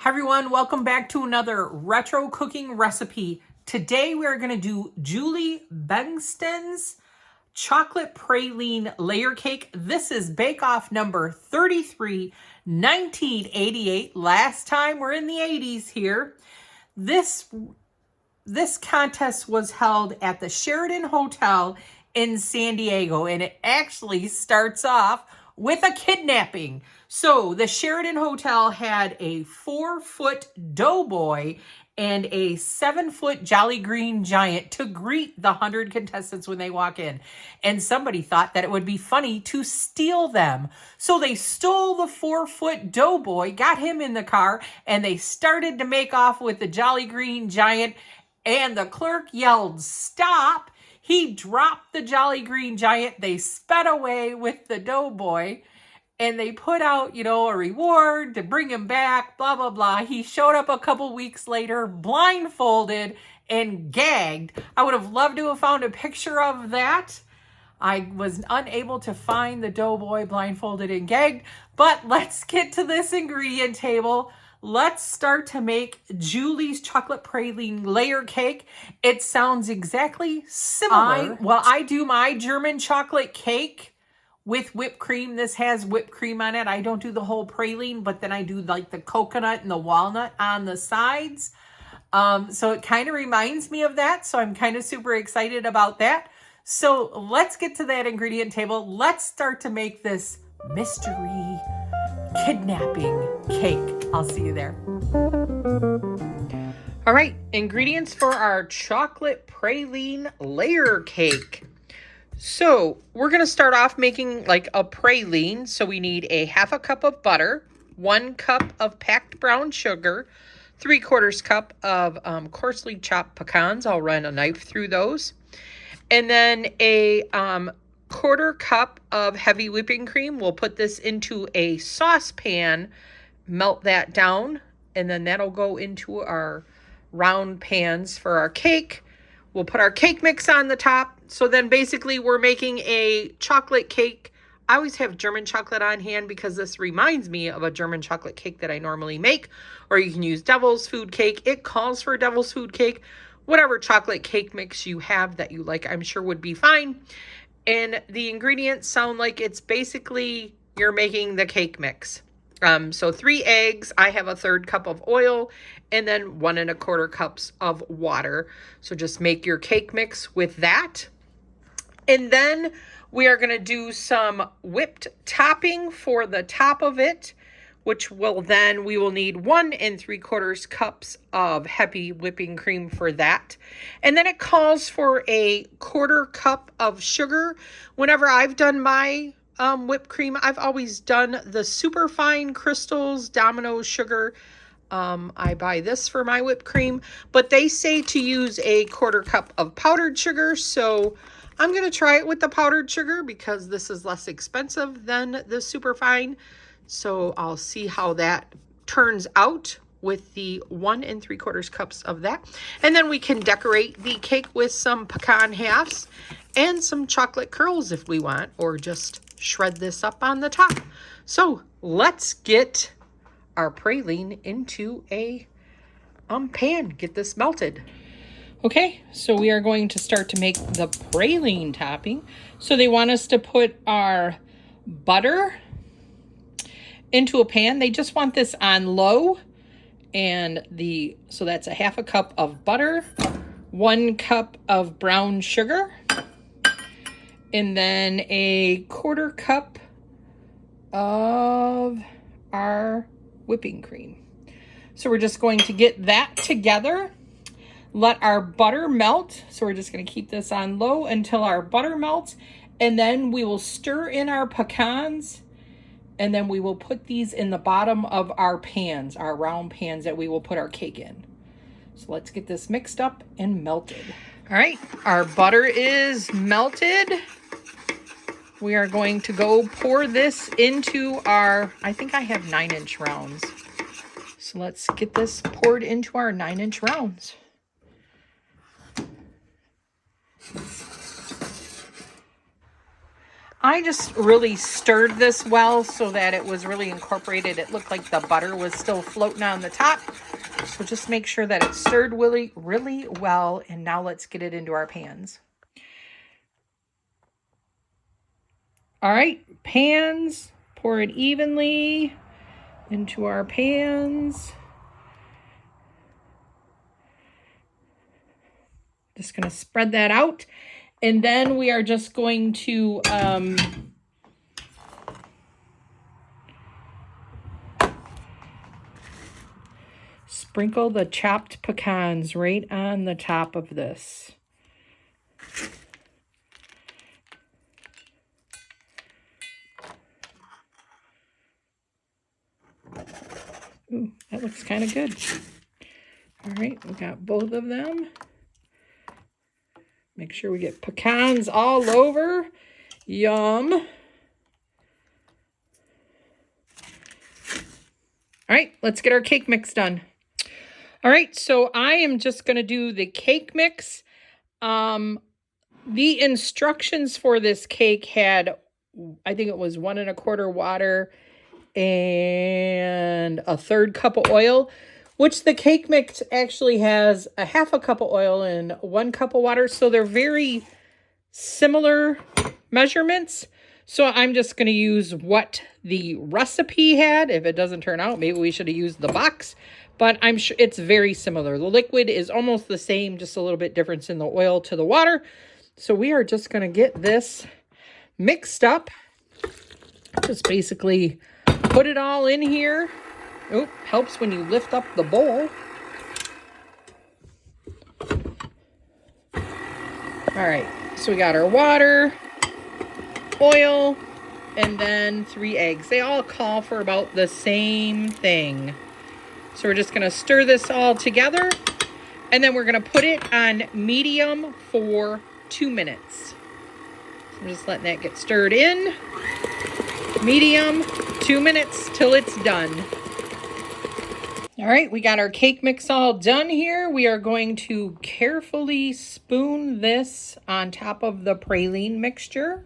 Hi everyone, welcome back to another retro cooking recipe. Today we are going to do Julie Bengtson's chocolate praline layer cake. This is Bake Off number 33, 1988. Last time we're in the 80s here. This contest was held at the Sheraton Hotel in San Diego, and it actually starts off with a kidnapping. So the Sheraton Hotel had a 4-foot doughboy and a 7-foot Jolly Green Giant to greet the 100 contestants when they walk in. And somebody thought that it would be funny to steal them. So they stole the 4-foot doughboy, got him in the car, and they started to make off with the Jolly Green Giant. And the clerk yelled, "Stop!" He dropped the Jolly Green Giant. They sped away with the doughboy. And they put out, a reward to bring him back, blah, blah, blah. He showed up a couple weeks later, blindfolded and gagged. I would have loved to have found a picture of that. I was unable to find the doughboy blindfolded and gagged. But let's get to this ingredient table. Let's start to make Julie's chocolate praline layer cake. It sounds exactly similar. I do my German chocolate cake with whipped cream. This has whipped cream on it. I don't do the whole praline, but then I do like the coconut and the walnut on the sides. So it kind of reminds me of that. So I'm kind of super excited about that. So let's get to that ingredient table. Let's start to make this mystery kidnapping cake. I'll see you there. All right, ingredients for our chocolate praline layer cake. So we're going to start off making like a praline. So we need a 1/2 cup of butter, 1 cup of packed brown sugar, 3/4 cup of coarsely chopped pecans. I'll run a knife through those. And then a 1/4 cup of heavy whipping cream. We'll put this into a saucepan, melt that down, and then that'll go into our round pans for our cake. We'll put our cake mix on the top. So then basically we're making a chocolate cake. I always have German chocolate on hand because this reminds me of a German chocolate cake that I normally make. Or you can use devil's food cake. It calls for devil's food cake. Whatever chocolate cake mix you have that you like, I'm sure would be fine. And the ingredients sound like it's basically you're making the cake mix. So 3 eggs, I have a 1/3 cup of oil, and then 1 1/4 cups of water. So just make your cake mix with that. And then we are going to do some whipped topping for the top of it, which will then, we will need 1 3/4 cups of heavy whipping cream for that. And then it calls for a 1/4 cup of sugar. Whenever I've done my whipped cream, I've always done the super fine crystals Domino sugar. I buy this for my whipped cream, but they say to use a 1/4 cup of powdered sugar. So I'm going to try it with the powdered sugar because this is less expensive than the super fine. So I'll see how that turns out with the 1 3/4 cups of that. And then we can decorate the cake with some pecan halves and some chocolate curls if we want, or just shred this up on the top. So let's get our praline into a pan, get this melted. Okay, so we are going to start to make the praline topping. So they want us to put our butter into a pan. They just want this on low. And so that's a 1/2 cup of butter, 1 cup of brown sugar, and then a 1/4 cup of our whipping cream. So we're just going to get that together. Let our butter melt. So we're just going to keep this on low until our butter melts. And then we will stir in our pecans. And then we will put these in the bottom of our pans, our round pans that we will put our cake in. So let's get this mixed up and melted. All right, our butter is melted. We are going to go pour this into our, I think I have 9-inch rounds. So let's get this poured into our 9-inch rounds. I just really stirred this well so that it was really incorporated. It looked like the butter was still floating on the top. So just make sure that it's stirred really, really well. And now let's get it into our pans. All right, pans, pour it evenly into our pans. Just going to spread that out. And then we are just going to sprinkle the chopped pecans right on the top of this. Ooh, that looks kind of good. All right, we got both of them. Make sure we get pecans all over. Yum. All right, let's get our cake mix done. All right, so I am just going to do the cake mix. The instructions for this cake had, I think it was 1 1/4 water and 1/3 cup of oil, which the cake mix actually has a 1/2 cup of oil and 1 cup of water. So they're very similar measurements. So I'm just going to use what the recipe had. If it doesn't turn out, maybe we should have used the box, but I'm sure it's very similar. The liquid is almost the same, just a little bit difference in the oil to the water. So we are just going to get this mixed up. Just basically put it all in here. Oh, helps when you lift up the bowl. All right, so we got our water, oil, and then 3 eggs. They all call for about the same thing. So we're just gonna stir this all together, and then we're gonna put it on medium for 2 minutes. So I'm just letting that get stirred in. Medium, 2 minutes till it's done. All right, we got our cake mix all done here. We are going to carefully spoon this on top of the praline mixture.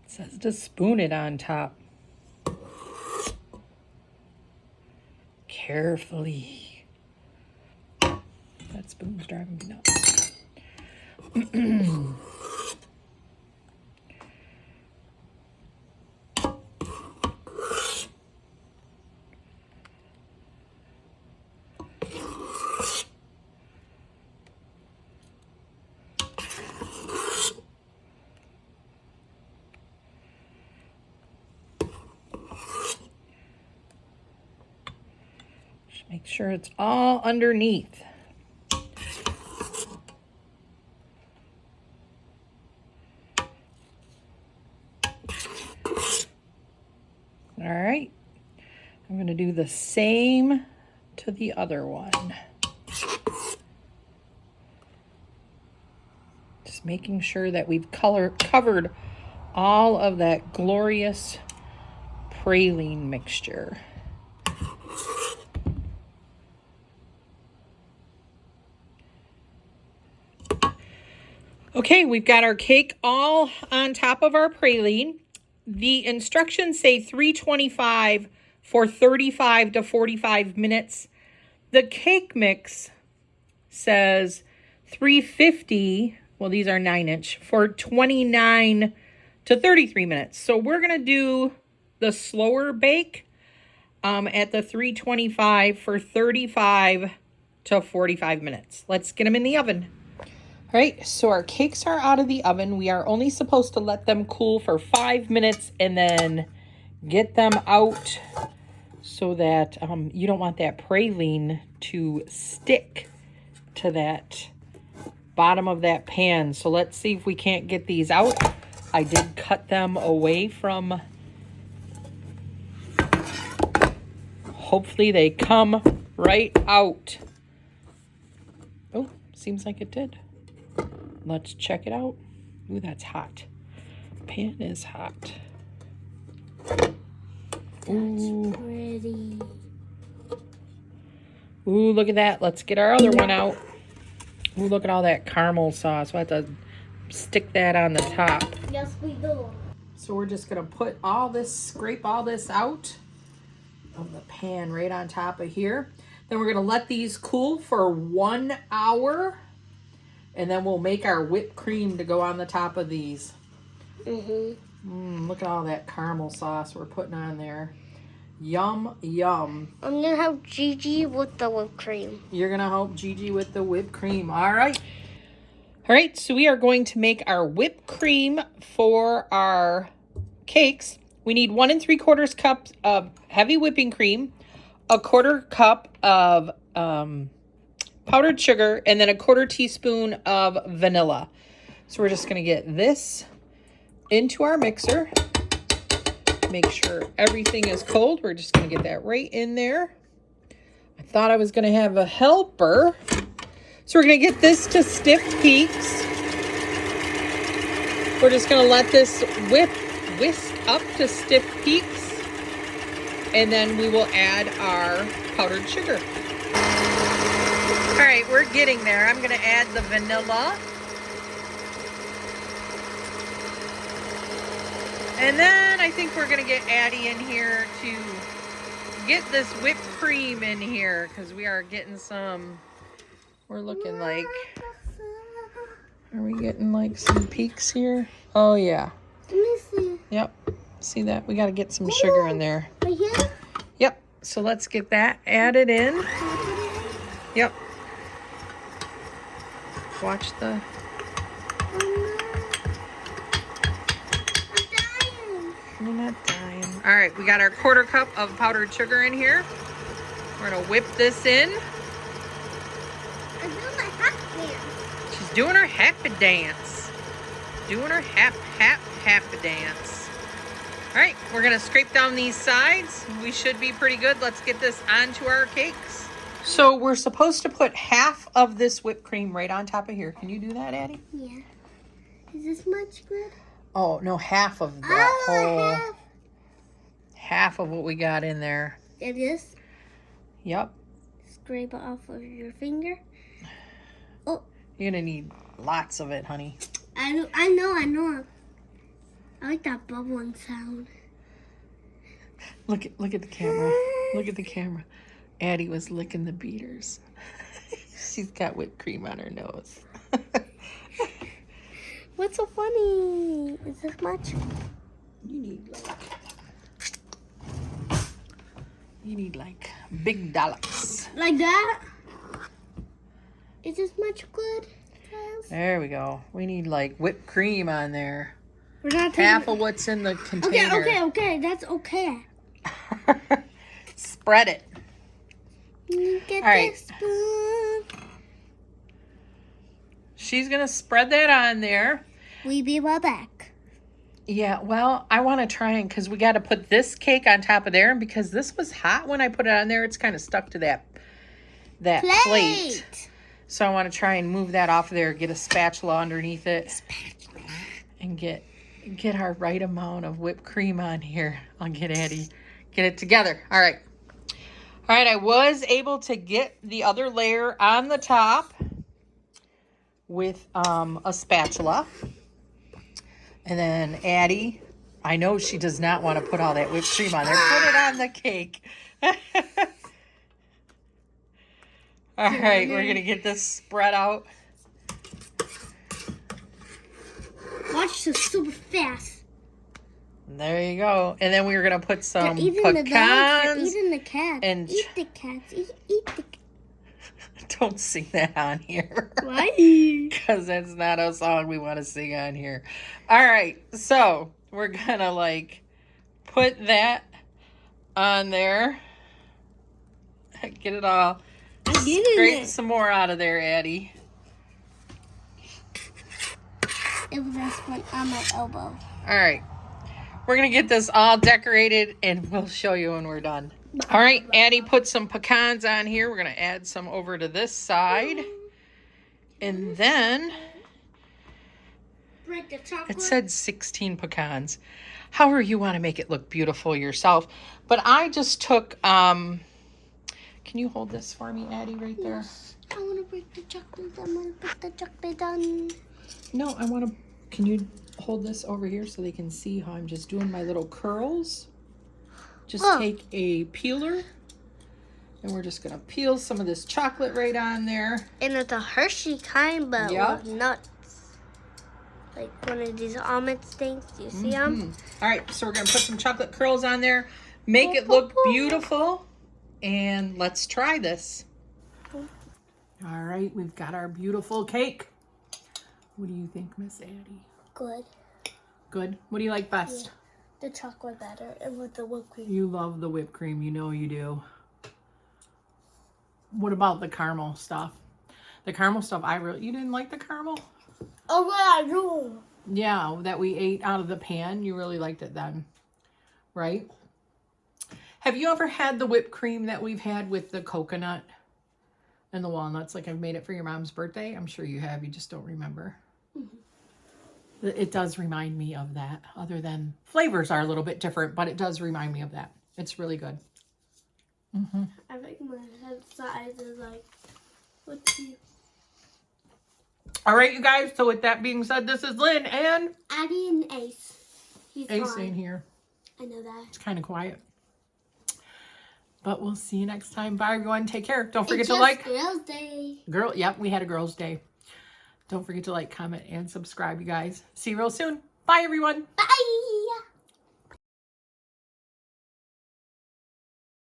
It says to spoon it on top. Carefully. That spoon's driving me nuts. Make sure it's all underneath. All right, I'm going to do the same to the other one. Just making sure that we've covered all of that glorious praline mixture. Okay, we've got our cake all on top of our praline. The instructions say 325 for 35 to 45 minutes. The cake mix says 350, well, these are 9-inch, for 29 to 33 minutes. So we're going to do the slower bake at the 325 for 35 to 45 minutes. Let's get them in the oven. All right, so our cakes are out of the oven. We are only supposed to let them cool for 5 minutes and then get them out so that you don't want that praline to stick to that bottom of that pan. So let's see if we can't get these out. I did cut them away from, hopefully they come right out. Oh, seems like it did. let's check it out. Ooh, that's hot. Pan is hot. That's pretty. Ooh, look at that. Let's get our other one out. Ooh, look at all that caramel sauce. We'll have to stick that on the top. Yes, we do. So we're just going to put all this, scrape all this out of the pan right on top of here. Then we're going to let these cool for 1 hour. And then we'll make our whipped cream to go on the top of these. Look at all that caramel sauce we're putting on there. Yum, yum. I'm going to help Gigi with the whipped cream. You're going to help Gigi with the whipped cream. All right. All right, so we are going to make our whipped cream for our cakes. We need 1 3/4 cups of heavy whipping cream, 1/4 cup of powdered sugar, and then 1/4 teaspoon of vanilla. So we're just going to get this into our mixer. Make sure everything is cold. We're just going to get that right in there. I thought I was going to have a helper. So we're going to get this to stiff peaks. We're just going to let this whisk up to stiff peaks. And then we will add our powdered sugar. All right, we're getting there. I'm going to add the vanilla. And then I think we're going to get Addie in here to get this whipped cream in here because we are getting some, we're looking like, are we getting like some peaks here? Oh, yeah. Let me see. Yep. See that? We got to get some sugar in there. Right here? Yep. So let's get that added in. Yep. Watch the... You're not dying. All right, we got our 1/4 cup of powdered sugar in here. We're gonna whip this in. I'm doing my happy dance. She's doing her happy dance. Doing her happy dance. All right, we're gonna scrape down these sides. We should be pretty good. Let's get this onto our cakes. So we're supposed to put half of this whipped cream right on top of here. Can you do that, Addie? Yeah. Is this much good? Oh, no, half of that whole... Half of what we got in there. It is? Yep. Scrape it off of your finger. Oh. You're going to need lots of it, honey. I know. I like that bubbling sound. Look at the camera. Look at the camera. Addie was licking the beaters. She's got whipped cream on her nose. What's so funny? Is this much? You need like big dollops. Like that? Is this much good, guys? There we go. We need like whipped cream on there. We're not half of what's in the container. Okay. That's okay. Spread it. Get all right. this spoon. She's gonna spread that on there. We'll be right back. Yeah, well, I want to try and because we got to put this cake on top of there, and because this was hot when I put it on there, it's kind of stuck to that plate. So I want to try and move that off of there, get a spatula underneath it, and get our right amount of whipped cream on here. I'll get Addie, get it together. All right, I was able to get the other layer on the top with a spatula. And then Addie, I know she does not want to put all that whipped cream on there. Put it on the cake. All right, we're going to get this spread out. Watch this super fast. There you go. And then we're going to put some pecans. The dogs are eating the cats. And eat the cats. Eat the cats. Don't sing that on here. Why? Because that's not a song we want to sing on here. All right, so we're going to like put that on there. Get it all. Scrape some more out of there, Addie. It was this one on my elbow. All right. We're going to get this all decorated, and we'll show you when we're done. All right, Addie put some pecans on here. We're going to add some over to this side. And then break the chocolate. It said 16 pecans. However you want to make it look beautiful yourself. But I just took, can you hold this for me, Addie, right there? Yes. I want to break the chocolate. I'm going to put the chocolate on. No, I want to, can you hold this over here so they can see how I'm just doing my little curls? Just take a peeler. And we're just going to peel some of this chocolate right on there. And it's a Hershey kind, but with nuts. Like one of these almond things. Do you see them? All right, so we're going to put some chocolate curls on there. Make it look beautiful. And let's try this. All right, we've got our beautiful cake. What do you think, Miss Addie? Good. Good? What do you like best? Yeah, the chocolate better and with the whipped cream. You love the whipped cream. You know you do. What about the caramel stuff? The caramel stuff, you didn't like the caramel? Oh, well, I do. Yeah, that we ate out of the pan. You really liked it then, right? Have you ever had the whipped cream that we've had with the coconut and the walnuts? Like I've made it for your mom's birthday. I'm sure you have. You just don't remember. It does remind me of that. Other than flavors are a little bit different, but it does remind me of that. It's really good. I think my head size is like, let's see. All right, you guys. So with that being said, this is Lynn and Addie and Ace. Ace ain't here. I know that. It's kind of quiet. But we'll see you next time. Bye, everyone. Take care. Don't forget It's to like. Girls' Day. Yep, we had a girls' day. Don't forget to like, comment, and subscribe, you guys. See you real soon. Bye, everyone. Bye.